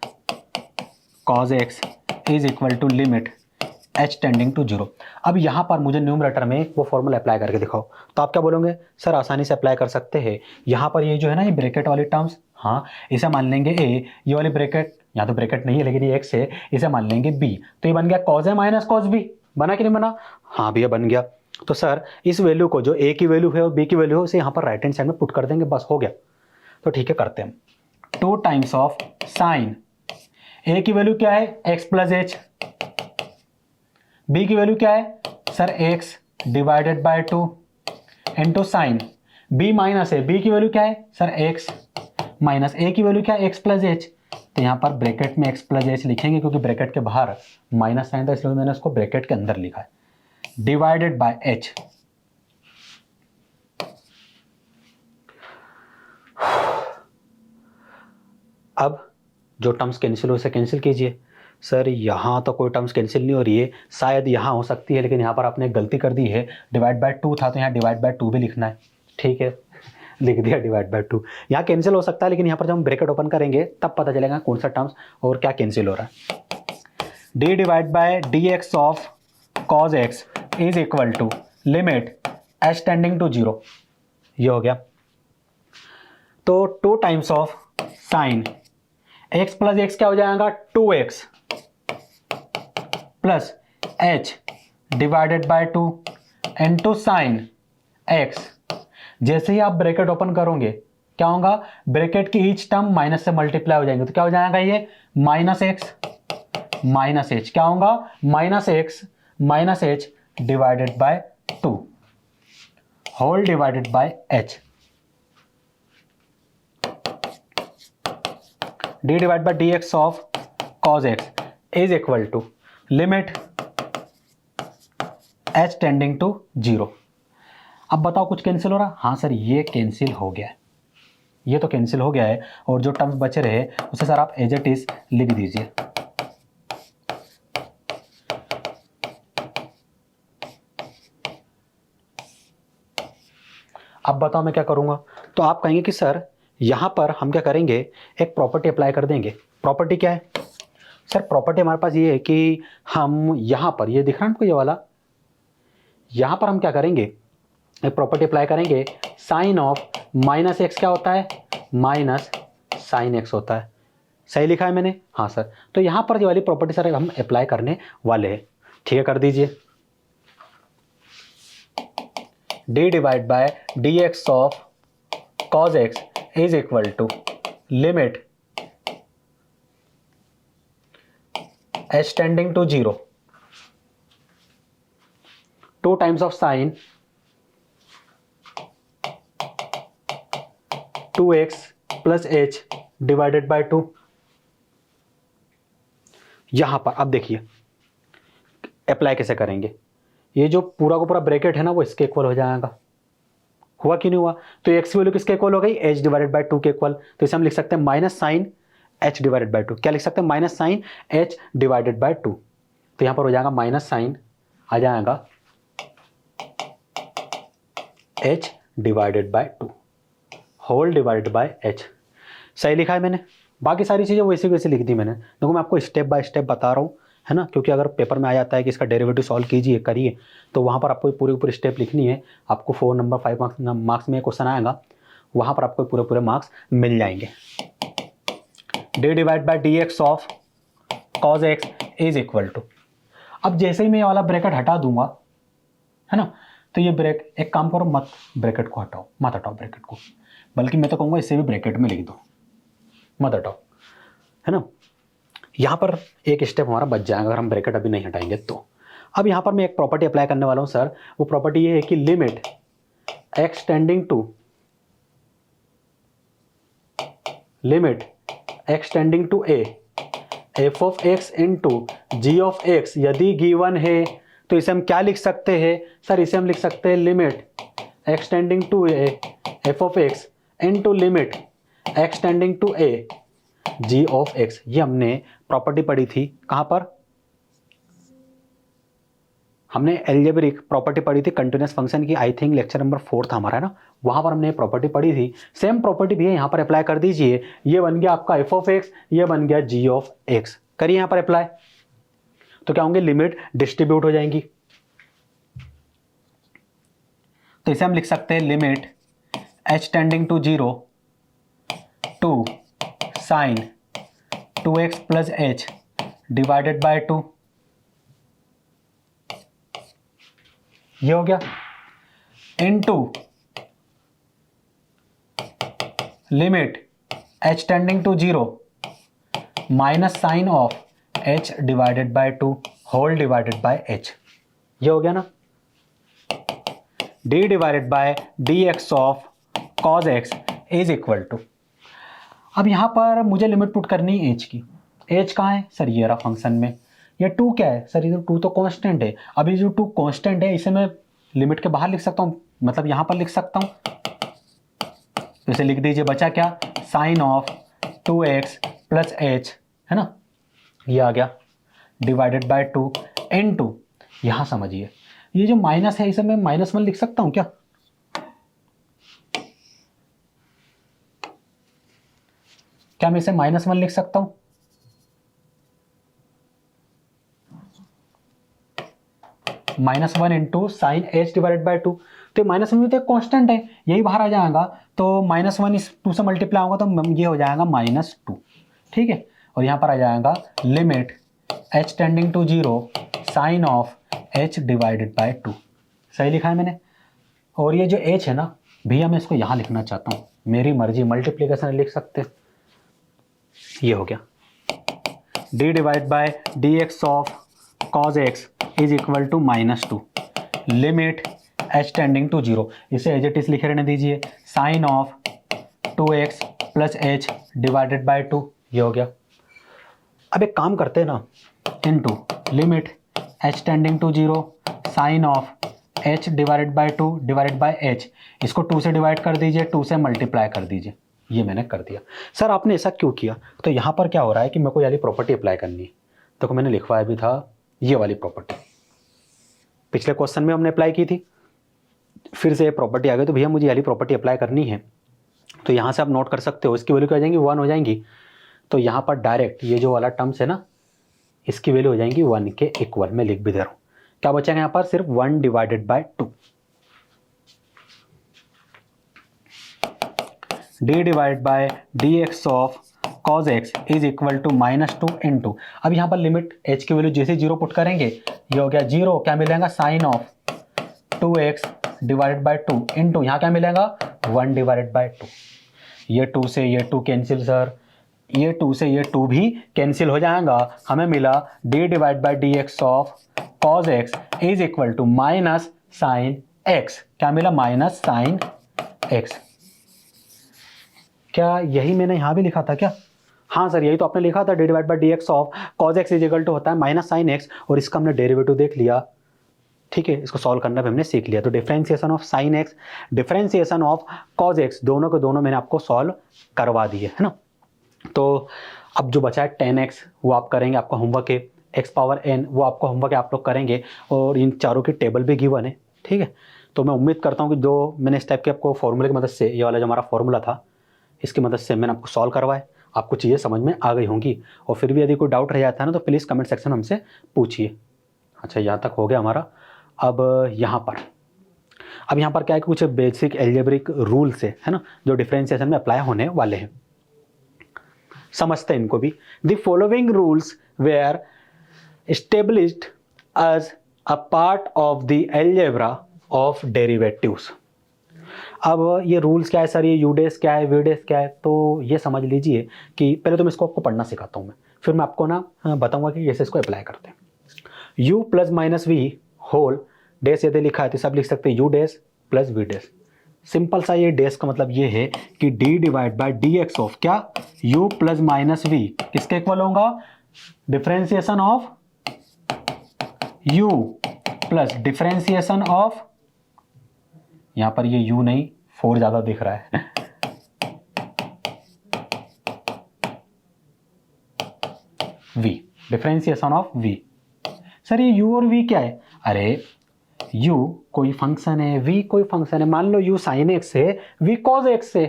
cos x is equal to limit h tending to 0। अब यहाँ पर मुझे न्यूमरेटर में वो फॉर्मूला अप्लाई करके दिखाओ, तो आप क्या बोलोगे सर, आसानी से अप्लाई कर सकते हैं। यहाँ पर ये जो है ना, ये ब्रैकेट वाली टर्म्स, हाँ इसे मान लेंगे ए, ये वाली ब्रैकेट, यहाँ तो ब्रैकेट नहीं है लेकिन ये एक्स है, इसे मान लेंगे बी, तो ये बन गया cause a minus cos B. बना कि नहीं बना? हाँ भैया बन गया। तो सर इस वैल्यू को, जो ए की वैल्यू है और बी की वैल्यू है, उसे यहाँ पर राइट हैंड साइड में पुट कर देंगे, बस हो गया। तो ठीक है, करते हैं। 2 टाइम्स ऑफ साइन ए की वैल्यू क्या है, एक्स प्लस एच, बी की वैल्यू क्या है sir, x divided by 2 into sine b minus a, b की वैल्यू क्या है सर, एक्स माइनस ए की वैल्यू क्या है, एक्स प्लस एच। तो यहाँ पर ब्रैकेट में एक्स प्लस एच लिखेंगे क्योंकि ब्रैकेट के बाहर माइनस साइन था, इसलिए मैंने उसको ब्रैकेट के अंदर लिखा है, डिवाइडेड बाय एच। अब जो टर्म्स कैंसिल हो उसे कैंसिल कीजिए। सर यहाँ तो कोई टर्म्स कैंसिल नहीं हो रही है, शायद यहाँ हो सकती है, लेकिन यहाँ पर आपने गलती कर दी है। डिवाइड बाय 2 था तो यहाँ डिवाइड बाय 2 भी लिखना है। ठीक है, लिख दिया डिवाइड बाय 2। यहाँ कैंसिल हो सकता है, लेकिन यहाँ पर जब हम ब्रैकेट ओपन करेंगे तब पता चलेगा कौन सा टर्म्स और क्या कैंसिल हो रहा है। D divide by D x of cos x is equal to limit h tending to 0। ये हो गया। तो 2 times of sine x plus x क्या हो जाएगा, 2x plus h divided by 2 into sine x. जैसे ही आप ब्रैकेट ओपन करोगे क्या होगा, ब्रैकेट की ईच टर्म माइनस से मल्टीप्लाई हो जाएंगे, तो क्या हो जाएगा ये माइनस एक्स माइनस एच, क्या होगा minus x minus h divided by 2 whole divided by h. D divide by D x of cos x is equal to limit h tending to 0। अब बताओ कुछ कैंसिल हो रहा? हाँ सर ये cancel हो गया है, ये तो कैंसिल हो गया है, और जो टर्म्स बचे रहे उसे सर आप एज इट इज लिख दीजिए। अब बताओ मैं क्या करूंगा? तो आप कहेंगे कि सर यहां पर हम क्या करेंगे, एक प्रॉपर्टी अप्लाई कर देंगे। प्रॉपर्टी क्या है सर? प्रॉपर्टी हमारे पास ये है कि हम यहां पर, ये दिख रहा है आपको ये वाला, यहां पर हम क्या करेंगे, एक प्रॉपर्टी अप्लाई करेंगे। साइन ऑफ माइनस एक्स क्या होता है, माइनस साइन एक्स होता है। सही लिखा है मैंने? हाँ सर। तो यहां पर ये वाली प्रॉपर्टी सर हम अप्लाई करने वाले हैं। ठीक है, कर दीजिए। D divide by D x of cos x is equal to limit h tending to 0 2 times of sine 2x plus h divided by 2। यहां पर अब देखिए अप्लाई कैसे करेंगे। ये जो पूरा का पूरा ब्रैकेट है ना, वो इसके इक्वल हो जाएगा। हुआ कि नहीं हुआ? तो एक्स की वैल्यू किसके इक्वल हो गई, एच डिवाइडेड बाय 2 के इक्वल। तो इसे हम लिख सकते हैं minus sine h divided by 2। क्या लिख सकते हैं, minus sine h divided by 2। तो यहां पर हो जाएगा माइनस साइन आ जाएगा h divided by 2 whole divided by h. सही लिखा है मैंने? बाकी सारी चीज़ें वैसे वैसे लिख दी मैंने। देखो मैं आपको स्टेप बाय स्टेप बता रहा हूँ, है ना, क्योंकि अगर पेपर में आ जाता है कि इसका डेरिवेटिव सॉल्व कीजिए करिए, तो वहाँ पर आपको पूरी पूरी स्टेप लिखनी है। आपको 4 नंबर 5 मार्क्स में क्वेश्चन आएगा, वहाँ पर आपको पूरे पूरे मार्क्स मिल जाएंगे। D divide by D x of cos x is equal to, अब जैसे ही मैं ये वाला ब्रैकेट हटा दूंगा, है ना, तो ये ब्रेक, एक काम करो, मत ब्रैकेट को हटाओ, मत हटाओ ब्रैकेट को, बल्कि मैं तो कहूँगा इसे भी ब्रैकेट में लिख दो, मत हटाओ, है ना। यहाँ पर एक स्टेप हमारा बच जाएगा अगर हम ब्रैकेट अभी नहीं हटाएंगे तो। अब यहाँ पर मैं एक प्रॉपर्टी अप्लाई करने वाला हूँ सर, वो प्रॉपर्टी ये है कि limit x tending to a f of x into g of x यदि गिवन है तो इसे हम क्या लिख सकते हैं सर, इसे हम लिख सकते हैं limit x tending to a f of x into limit x tending to a g of x। ये हमने प्रॉपर्टी पढ़ी थी कहाँ पर, हमने एल्जेब्रिक प्रॉपर्टी पढ़ी थी कंटिन्यूअस फंक्शन की, आई थिंक लेक्चर नंबर 4 था हमारा, है ना, वहां पर हमने प्रॉपर्टी पढ़ी थी। सेम प्रॉपर्टी भी है यहाँ पर अप्लाई कर दीजिए, ये बन गया आपका f ऑफ x, ये बन गया g ऑफ x, करिए यहाँ पर अप्लाई, तो क्या होंगे, लिमिट डिस्ट्रीब्यूट हो जाएंगी। तो इसे हम लिख सकते हैं limit h tending to 0 to sine 2x plus h divided by 2, ये हो गया, into limit h tending to 0 minus sine of h divided by 2 whole divided by h, ये हो गया ना, d divided by dx of cos x is equal to, अब यहां पर मुझे लिमिट पुट करनी है h की, h कहाँ है सर, ये रहा फंक्शन में, ये 2 क्या है सर, ये 2 तो कांस्टेंट है, अभी जो 2 कांस्टेंट है इसे मैं लिमिट के बाहर लिख सकता हूँ, मतलब यहाँ पर लिख सकता हूँ, तो इसे लिख दीजिए, बचा क्या, sign of 2x plus h, है ना, ये आ गया डिवाइडेड बाय 2 इनटू, यहाँ समझिए ये जो माइनस है इसे मैं -1 लिख सकता हूँ क्या, क्या मैं इसे -1 लिख सकता हूँ, -1 into sine h divided by 2, तो -1 में तो एक कॉन्स्टेंट है, यही बाहर आ जाएगा, तो -1 इस 2 से मल्टीप्लाई होगा तो ये हो जाएगा -2, ठीक है, और यहाँ पर आ जाएगा limit h tending to 0 sine of h divided by 2, सही लिखा है मैंने। और ये जो h है ना भैया, मैं इसको यहाँ लिखना चाहता हूँ, मेरी मर्जी, मल्टीप्लीकेशन लिख सकते, ये हो गया, d divide by dx of cos x is equal to -2 limit h tending to 0, इसे एज इट इज लिखे रहने दीजिए, sine of 2x plus h divided by 2, ये हो गया। अब एक काम करते हैं ना, into limit h tending to 0 sine of h divided by 2 divided by h, इसको 2 से डिवाइड कर दीजिए, 2 से मल्टीप्लाई कर दीजिए, ये मैंने कर दिया। सर आपने ऐसा क्यों किया, तो यहाँ पर क्या हो रहा है कि मेरे को ये वाली प्रॉपर्टी अप्लाई करनी है, तो मैंने लिखवाया भी था ये वाली प्रॉपर्टी, पिछले क्वेश्चन में हमने अप्लाई की थी, फिर से ये प्रॉपर्टी आ गई, तो भैया मुझे ये वाली प्रॉपर्टी अप्लाई करनी है, तो यहाँ से आप नोट कर सकते हो, इसकी वैल्यू क्या हो जाएंगी, 1 हो जाएंगी, तो यहाँ पर डायरेक्ट ये जो वाला टर्म्स है ना, इसकी वैल्यू हो जाएंगी 1 के इक्वल, मैं लिख भी दे रहा हूँ, क्या बचेगा यहाँ पर, सिर्फ 1 divided by 2, d divide by dx of cos x is equal to -2 into, अब यहाँ पर लिमिट h की वैल्यू जैसे 0 पुट करेंगे, ये हो गया 0, क्या मिलेगा, sine of 2x divided by 2 into, यहाँ क्या मिलेगा, 1 डिवाइडेड बाय 2, ये 2 से ये 2 कैंसिल सर, ये 2 से ये 2 भी कैंसिल हो जाएगा, हमें मिला d divide by dx of cos x is equal to minus sine x, क्या मिला, माइनस साइन x, क्या यही मैंने यहाँ भी लिखा था क्या, हाँ सर यही तो आपने लिखा था, d divide by dx of cos x is equal to होता है माइनस साइन x, और इसका हमने डेरिवेटिव देख लिया, ठीक है, इसको सॉल्व करना भी हमने सीख लिया, तो differentiation of sine x, differentiation of cos x, दोनों के दोनों मैंने आपको सॉल्व करवा दिए, है ना। तो अब जो बचा है 10x वो आप करेंगे, आपका होमवर्क है, x पावर n वो आपको होमवर्क है, आप लोग करेंगे, और इन चारों की टेबल भी गिवन है, ठीक है। तो मैं उम्मीद करता हूँ कि जो मैंने इस टाइप के आपको फॉर्मूले की मदद से, ये वाला जो हमारा फॉर्मूला था इसकी मदद से मैंने आपको सॉल्व करवाए, आपको चीज़ें समझ में आ गई होंगी, और फिर भी यदि कोई डाउट रह जाता है ना तो प्लीज़ कमेंट सेक्शन में हमसे पूछिए। अच्छा यहाँ तक हो गया हमारा। अब यहाँ पर क्या है कि कुछ बेसिक एल्जेब्रिक रूल्स है ना, जो डिफरेंशिएशन में अप्लाई होने वाले हैं, समझते हैं इनको भी। The following rules were established as a part of the algebra of derivatives. अब ये रूल्स क्या है सर, ये यू डेज क्या है, वी डेज क्या है, तो ये समझ लीजिए कि पहले तो मैं इसको आपको पढ़ना सिखाता हूँ मैं, फिर मैं आपको ना बताऊंगा कि कैसे इसको अप्लाई करते हैं। u plus minus v whole dash यदि लिखा है तो सब लिख सकते हैं u dash plus v dash. Simple सा ये डेज का मतलब ये है कि d divide by D x of क्या, u प्लस माइनस वी किसके इक्वल होगा, differentiation of u plus differentiation of, यहां पर ये u नहीं 4 ज्यादा दिख रहा है v, differentiation of v। Sir ये u और v क्या है, अरे u कोई फंक्शन है, v कोई फंक्शन है, मान लो u साइन x है, v कॉस x है,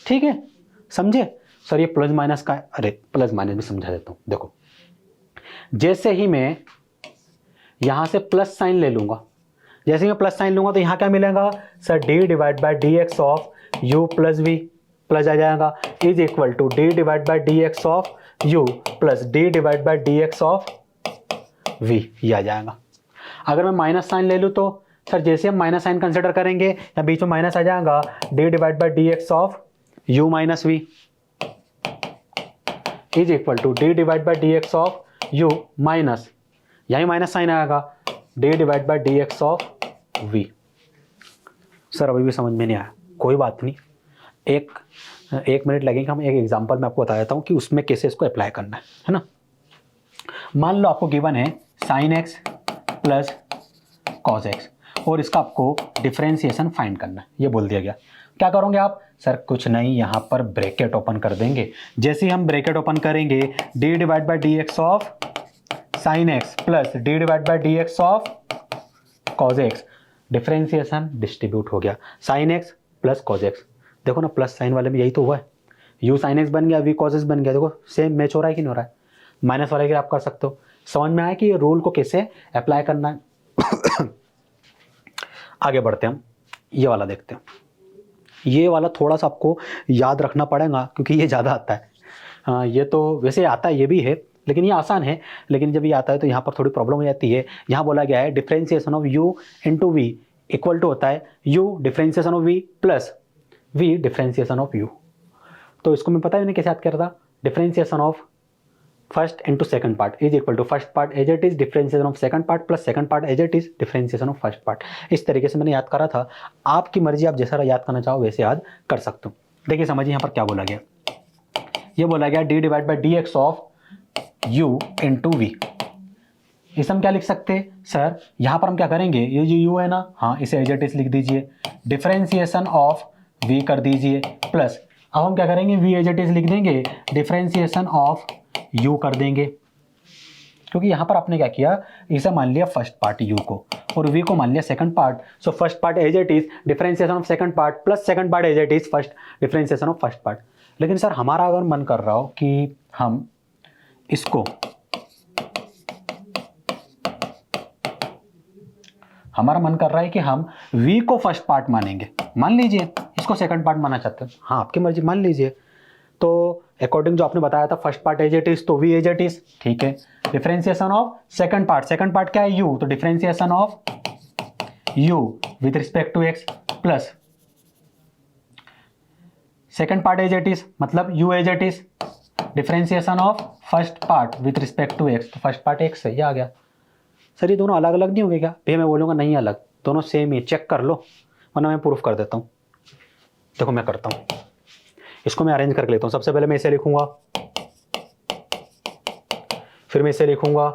ठीक है, समझे। सर ये प्लस माइनस का है, अरे प्लस माइनस भी समझा देता हूं। देखो जैसे ही मैं यहां से प्लस साइन ले लूंगा, जैसे मैं प्लस साइन लूंगा तो यहां क्या मिलेगा sir, d divide by D x of u plus वी, प्लस आ जाएगा, is equal to d divide by D x of u plus d divide by D x of v, ये आ जाएगा। अगर मैं माइनस साइन ले लूँ तो सर जैसे हम माइनस साइन कंसिडर करेंगे या बीच में माइनस आ जाएगा, d divide by D x of u minus v is equal to d divide by D x of u minus, यही माइनस साइन आएगा, d divide by D x of v। Sir अभी भी समझ में नहीं आया, कोई बात नहीं, एक मिनट लगेगा, हम एक एग्जांपल में आपको बता देता हूँ कि उसमें कैसे इसको अप्लाई करना है ना। मान लो आपको गिवन है sign x plus cos x और इसका आपको डिफरेंशिएशन फाइंड करना है, ये बोल दिया गया। क्या करोगे आप, सर कुछ नहीं, यहाँ पर ब्रैकेट ओपन कर देंगे। जैसे ही हम ब्रैकेट ओपन करेंगे, d divide by D x of sine x plus d divide by D x of cos x, differentiation distribute हो गया, sign x plus cos x. देखो ना प्लस साइन वाले में यही तो हुआ है, u साइन एक्स बन गया, v कॉस एक्स बन गया, देखो सेम मैच हो रहा है कि नहीं हो रहा है। माइनस वाले के आप कर सकते हो। समझ में आया कि ये रूल को कैसे अप्लाई करना है। आगे बढ़ते हैं, हम ये वाला देखते हैं। ये वाला थोड़ा सा आपको याद रखना पड़ेगा क्योंकि ये ज़्यादा आता है। ये तो वैसे आता है, ये भी है, लेकिन ये आसान है, लेकिन जब ये आता है तो यहाँ पर थोड़ी प्रॉब्लम हो जाती है। यहाँ बोला गया है differentiation of u into v equal to होता है u differentiation of v plus v differentiation of u। तो इसको मैं पता है मैंने कैसे याद किया था, differentiation of first into second part is equal to first part as it is differentiation of second part plus second part as it is differentiation of first part. इस तरीके से मैंने याद करा था, आपकी मर्जी, आप जैसा याद करना चाहो वैसे याद कर सकते हो। देखिए समझिए यहाँ पर क्या बोला गया, ये बोला गया d divide by d x of u into v. इसे हम क्या लिख सकते हैं सर, यहाँ पर हम क्या करेंगे, ये जो u है ना, हाँ इसे एज इट इज लिख दीजिए, डिफरेंशिएशन ऑफ v कर दीजिए प्लस, अब हम क्या करेंगे v एज इट इज लिख देंगे, डिफरेंशिएशन ऑफ u कर देंगे, क्योंकि यहाँ पर आपने क्या किया, इसे मान लिया फर्स्ट पार्ट u को और v को मान लिया second part. So first part as it is differentiation of second part plus second part as it is first differentiation of first part. लेकिन सर हमारा अगर मन कर रहा हो कि हम इसको, हमारा मन कर रहा है कि हम v को फर्स्ट पार्ट मानेंगे, मान लीजिए इसको सेकंड पार्ट मानना चाहते हैं, हाँ आपकी मर्जी, मान लीजिए। तो अकॉर्डिंग जो आपने बताया था first part as it is तो v एज इट इज, ठीक है। डिफरेंशिएशन ऑफ सेकंड पार्ट क्या है u, तो differentiation of u with respect to x plus second part as it is मतलब u as it is, differentiation of first part with respect to x, तो first part x है, ये आ गया। Sir ये दोनों अलग अलग नहीं होंगे क्या, भैया मैं बोलूँगा नहीं अलग, दोनों सेम ही, चेक कर लो, वरना मैं प्रूफ कर देता हूँ। देखो मैं करता हूँ, इसको मैं अरेंज करके लेता हूँ। सबसे पहले मैं इसे लिखूंगा, फिर मैं इसे लिखूंगा,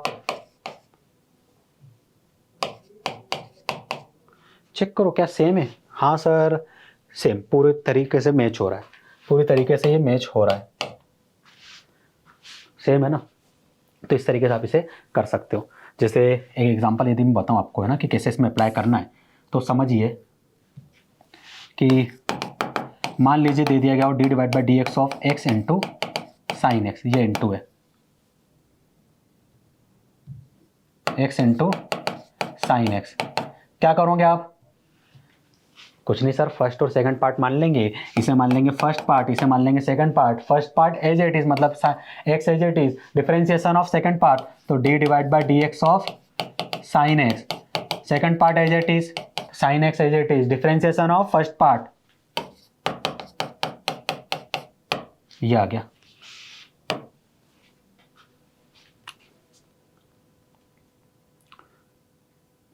चेक करो क्या सेम है, हाँ सर सेम, पूरे तरीके से मैच हो रहा है, पूरी तरीके से ये मैच हो रहा है, सेम है ना। तो इस तरीके से आप इसे कर सकते हो। जैसे एक एग्जांपल यदि मैं बताऊं आपको, है ना, कि कैसे इसमें अप्लाई करना है, तो समझिए कि मान लीजिए दे दिया गया हो d divide by d x of x into sine x, ये इंटू है x इंटू साइन एक्स। क्या करोगे आप, कुछ नहीं सर, फर्स्ट और सेकंड पार्ट मान लेंगे, इसे मान लेंगे फर्स्ट पार्ट, इसे मान लेंगे second part. First part as it is मतलब x as it is, differentiation of second part तो d divide by d x of sine x, second part as it is sine x as it is, differentiation of first part, ये आ गया।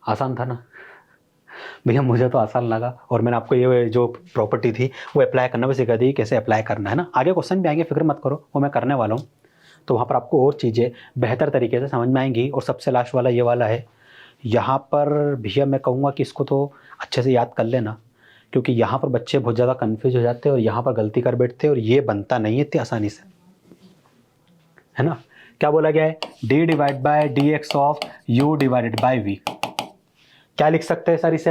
आसान था ना भैया, मुझे तो आसान लगा, और मैंने आपको ये जो प्रॉपर्टी थी वो अप्लाई करना भी सिखा दी, कैसे अप्लाई करना है ना। आगे क्वेश्चन भी आएंगे, फिक्र मत करो, वो मैं करने वाला हूँ, तो वहाँ पर आपको और चीज़ें बेहतर तरीके से समझ में आएंगी। और सबसे लास्ट वाला ये वाला है, यहाँ पर भैया मैं कहूँगा कि इसको तो अच्छे से याद कर लेना, क्योंकि यहाँ पर बच्चे बहुत ज़्यादा कन्फ्यूज हो जाते हैं और यहाँ पर गलती कर बैठते हैं, और ये बनता नहीं है इतनी आसानी से, है ना। क्या बोला गया है, d divide by D x of u divided by v. क्या लिख सकते हैं सर इसे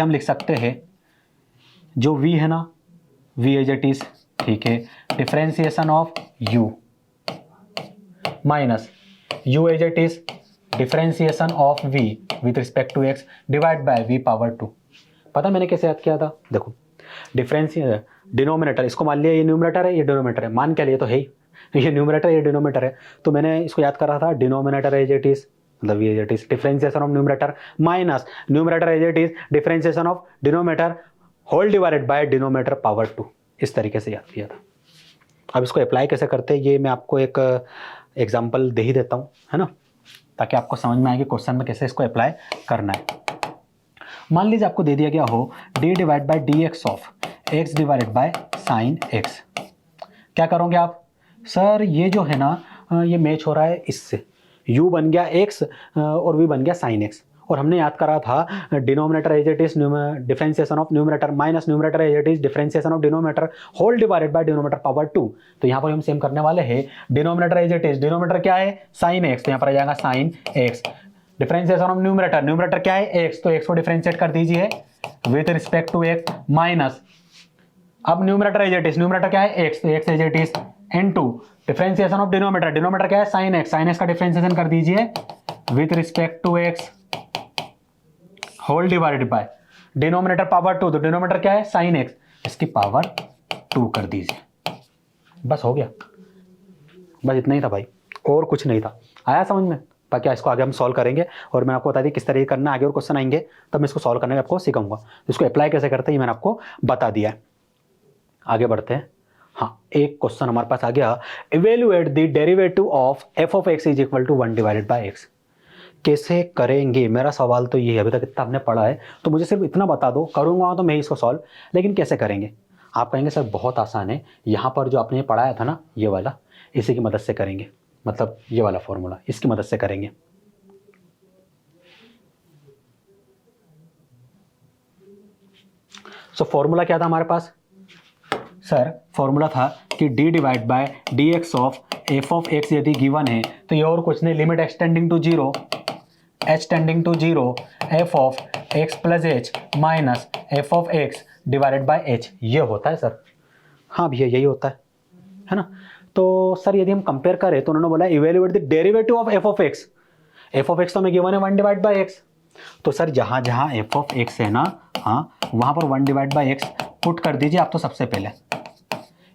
हम लिख सकते हैं, जो v है ना, v एज इट इज, ठीक है, differentiation of u minus u as it is, differentiation of v with respect to x divide by v power 2। पता मैंने कैसे याद किया था, देखो डिनोमिनेटर, इसको मान लिया ये न्यूमरेटर है, ये डिनोमिनेटर है, मान के लिए तो है ही, ये न्यूमरेटर ये डिनोमिनेटर है, तो मैंने इसको याद कर रहा था डिनोमिनेटर एज इट इज, मतलब ये as it is differentiation of numerator minus numerator as it is differentiation of denominator whole divided by denominator power 2। इस तरीके से याद किया था। अब इसको अप्लाई कैसे करते हैं ये मैं आपको एक एग्जांपल दे ही देता हूँ, है ना, ताकि आपको समझ में आएगी क्वेश्चन में कैसे इसको अप्लाई करना है। मान लीजिए आपको दे दिया गया हो D divide by D x of x divided by sine x. क्या करोगे आप, सर ये जो है ना ये मैच हो रहा है इससे, u बन गया x और v बन गया साइन x, और हमने याद करा था denominator as it is differentiation of numerator minus numerator as it is differentiation of denominator whole divided by denominator power 2। तो यहाँ पर हम सेम करने वाले हैं, denominator as it is, denominator क्या है साइन x, तो यहाँ पर आ जाएगा sine x, differentiation of numerator, numerator क्या है x, तो x को डिफरेंशिएट कर दीजिए with respect to x minus, अब numerator as it is, numerator क्या है x, तो x as it is into differentiation of denominator, denominator क्या है साइन x, साइन x का डिफरेंशिएशन कर दीजिए with respect to x whole divided by denominator power 2, तो डिनोमिनेटर क्या है साइन x, इसकी पावर 2 कर दीजिए। बस हो गया, बस इतना ही था भाई, और कुछ नहीं था। आया समझ में, बाकी इसको आगे हम सॉल्व करेंगे, और मैं आपको बता दी किस तरीके करना है, आगे और क्वेश्चन आएंगे तब मैं इसको सॉल्व करने का आपको सिखाऊंगा। इसको अप्लाई कैसे करते हैं ये मैंने आपको बता दिया है। आगे बढ़ते हैं। हाँ, एक क्वेश्चन हमारे पास आ गया, evaluate the derivative of f of x is equal to 1 divided by x. कैसे करेंगे, मेरा सवाल तो ये है, अभी तक इतना हमने पढ़ा है तो मुझे सिर्फ इतना बता दो, करूँगा तो मैं इसको सॉल्व, लेकिन कैसे करेंगे। आप कहेंगे सर बहुत आसान है, यहाँ पर जो आपने पढ़ाया था ना ये वाला, इसी की मदद से करेंगे, मतलब ये वाला फॉर्मूला इसकी मदद से करेंगे। सो फॉर्मूला क्या था हमारे पास सर, फॉर्मूला था कि d divide by D x of f of x यदि गिवन है तो ये और कुछ नहीं, limit x tending to zero, h tending to zero, f of x plus H minus F of x divided by h, ये होता है सर। हाँ भैया यही होता है ना। तो सर यदि हम कंपेयर करें तो उन्होंने बोला evaluate the derivative of f of x, f of x तो हमें गिवन है 1 डिवाइड बाय एक्स, तो सर जहाँ जहाँ एफ ऑफ एक्स है ना, हाँ वहाँ पर 1 डिवाइड बाय एक्स पुट कर दीजिए आप। तो सबसे पहले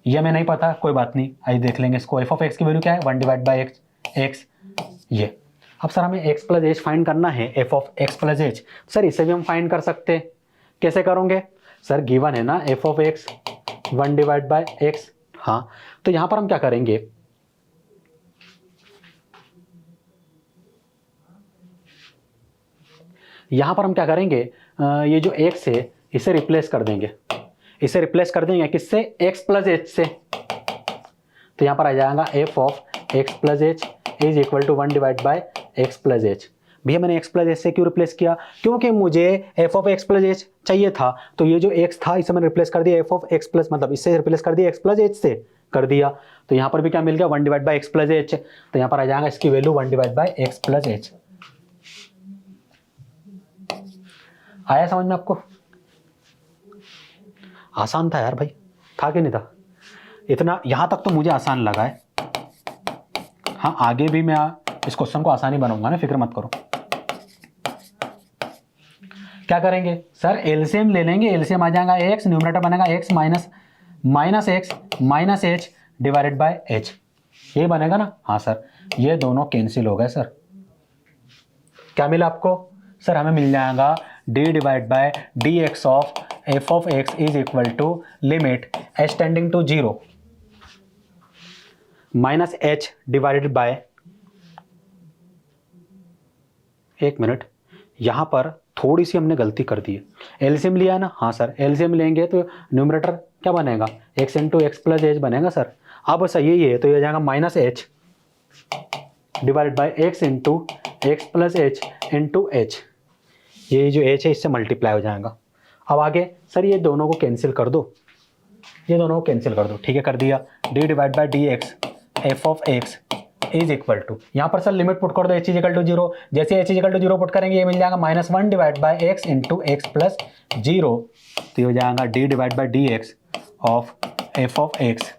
ये हमें नहीं पता, कोई बात नहीं, आइए देख लेंगे इसको। एफ ऑफ एक्स की वैल्यू क्या है 1 डिवाइड बाय एक्स, ये। अब सर हमें एक्स प्लस एच फाइंड करना है, F of x plus H. Sir इसे भी हम फाइंड कर सकते हैं, कैसे करोगे सर, गिवन है ना F of x 1 divide by x, हाँ तो यहाँ पर हम क्या करेंगे, यहाँ पर हम क्या करेंगे, ये जो एक्स है इसे रिप्लेस कर देंगे, इसे रिप्लेस कर देंगे किससे, एक्स प्लस एच से। तो यहाँ पर आ जाएगा f of x plus h is equal to 1 divide by x plus h. भैया मैंने एक्स प्लस एच से क्यों रिप्लेस किया, क्योंकि मुझे F of x plus H चाहिए था, तो ये जो एक्स था इसे मैंने रिप्लेस कर दिया एफ ऑफ एक्स प्लस, मतलब इससे रिप्लेस कर दिया एक्स प्लस एच से कर दिया। तो यहाँ पर भी क्या मिल गया 1 divide by x plus H, तो यहाँ पर आ जाएगा इसकी value 1 divide by x plus H. आया समझ में आपको, आसान था यार भाई, था कि नहीं था, इतना यहाँ तक तो मुझे आसान लगा है। हाँ आगे भी मैं इस क्वेश्चन को आसानी बनाऊंगा ना, फिक्र मत करो। क्या करेंगे सर, एलसीएम ले लेंगे, एलसीएम आ जाएगा एक्स, न्यूमरेटर बनेगा x minus x minus h divided by h, ये बनेगा ना। हाँ सर ये दोनों कैंसिल हो गए सर, क्या मिला आपको सर, हमें मिल जाएगा d divide by D x of f of x is equal to limit h tending to 0 minus h divided by, एक मिनट, यहां पर थोड़ी सी हमने गलती कर दी है। एलसीएम लिया है ना, हाँ सर, एलसीएम लेंगे तो न्यूमरेटर क्या बनेगा, x into x plus H बनेगा सर। अब सही यही है तो ये जाएगा minus H divide by x into x plus H into H, ये जो एच है इससे मल्टीप्लाई हो जाएगा। अब आगे सर ये दोनों को कैंसिल कर दो, ये दोनों को कैंसिल कर दो, ठीक है, कर दिया। D divide by D x f of x is equal to, यहाँ पर सर लिमिट पुट कर दो एच इज इक्वल टू 0, जैसे h is equal to 0 put करेंगे ये मिल जाएगा minus 1 divide by x into x plus 0, तो हो जाएगा d divide by D x of f of x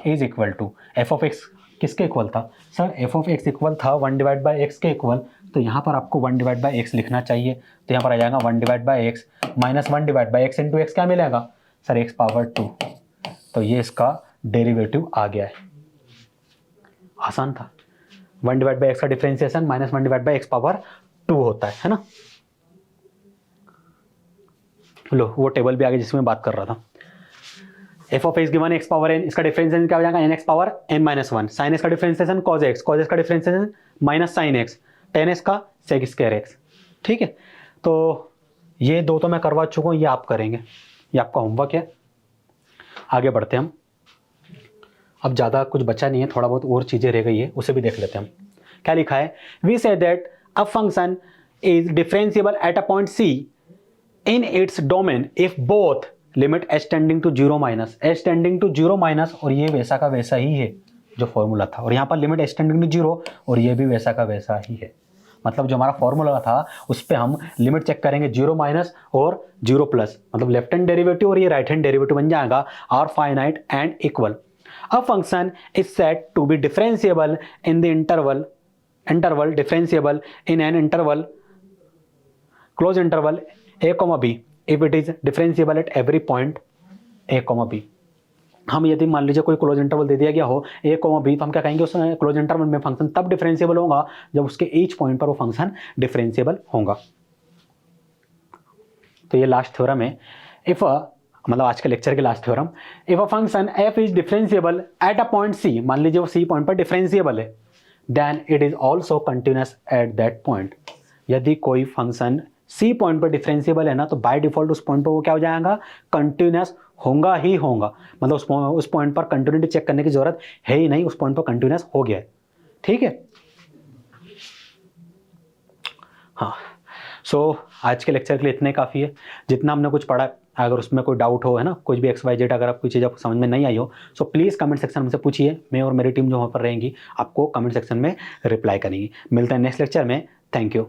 is equal to, f of x किसके equal था sir, f of x equal था 1 डिवाइड बाय एक्स के equal, तो यहाँ पर आपको 1 डिवाइड बाय एक्स लिखना चाहिए, तो यहाँ पर आ जाएगा 1 divide by x minus 1 divide by x into x क्या मिलेगा सर, एक्स पावर 2, तो ये इसका डेरिवेटिव आ गया है। आसान था, 1 डिवाइड बाई एक्स का differentiation minus 1 divide by x power 2 होता है ना। लो वो टेबल भी आगे जिसमें बात कर रहा था, f of x given x power n, इसका डिफरेंशिएशन क्या हो जाएगा n x power n minus 1, sine x का डिफरेंशिएशन कॉज एक्स का differentiation minus sine x, tan x का सेक स्क्वायर एक्स, ठीक है। तो ये दो तो मैं करवा चुका हूँ, ये आप करेंगे, ये आपका होमवर्क है। आगे बढ़ते हैं हम, अब ज़्यादा कुछ बचा नहीं है, थोड़ा बहुत और चीज़ें रह गई है, उसे भी देख लेते हैं हम। क्या लिखा है, we say that a function is differentiable at a point c in its domain if both limit h tending to 0 minus, h tending to 0 minus, और ये वैसा का वैसा ही है जो फॉर्मूला था, और यहाँ पर लिमिट एच टेंडिंग टू 0 और ये भी वैसा का वैसा ही है। मतलब जो हमारा फॉर्मूला था उस पर हम लिमिट चेक करेंगे 0 माइनस और 0 प्लस, मतलब लेफ्ट हैंड डेरिवेटिव और ये राइट हैंड डेरिवेटिव बन जाएगा are finite and equal. A function is said to be differentiable in the interval differentiable in an interval close interval a comma b if it is differentiable at every point a comma b। हम यदि मान लीजिए कोई close interval दे दिया गया हो a comma b, तो हम क्या कहेंगे उस क्लोज इंटरवल में फंक्शन तब डिफरेंशिएबल होगा जब उसके ईच पॉइंट पर वो फंक्शन डिफरेंशिएबल होगा। तो ये लास्ट थ्योरम है, इफ मतलब आज के लेक्चर के last theorem, if a function f is differentiable at a point c, मान लीजिए वो c पॉइंट पर डिफरेंशिएबल है, then it is also continuous at that point. यदि कोई फंक्शन c पॉइंट पर डिफरेंशिएबल है ना, तो बाय डिफॉल्ट उस पॉइंट पर वो क्या हो जाएगा, कंटिन्यूअस होगा ही होगा, मतलब उस पॉइंट पर कंटिन्यूटी चेक करने की जरूरत है ही नहीं, उस पॉइंट पर कंटिन्यूअस हो गया है, ठीक है। हाँ, सो आज के लेक्चर के लिए इतने काफ़ी है, जितना हमने कुछ पढ़ा। अगर उसमें कोई डाउट हो, है ना, कुछ भी एक्स वाई जेड, अगर आप कोई चीज़ आपको समझ में नहीं आई हो, सो प्लीज़ कमेंट सेक्शन में से पूछिए, मैं और मेरी टीम जो वहाँ पर रहेंगी आपको कमेंट सेक्शन में रिप्लाई करेंगी। मिलते हैं नेक्स्ट लेक्चर में, थैंक यू।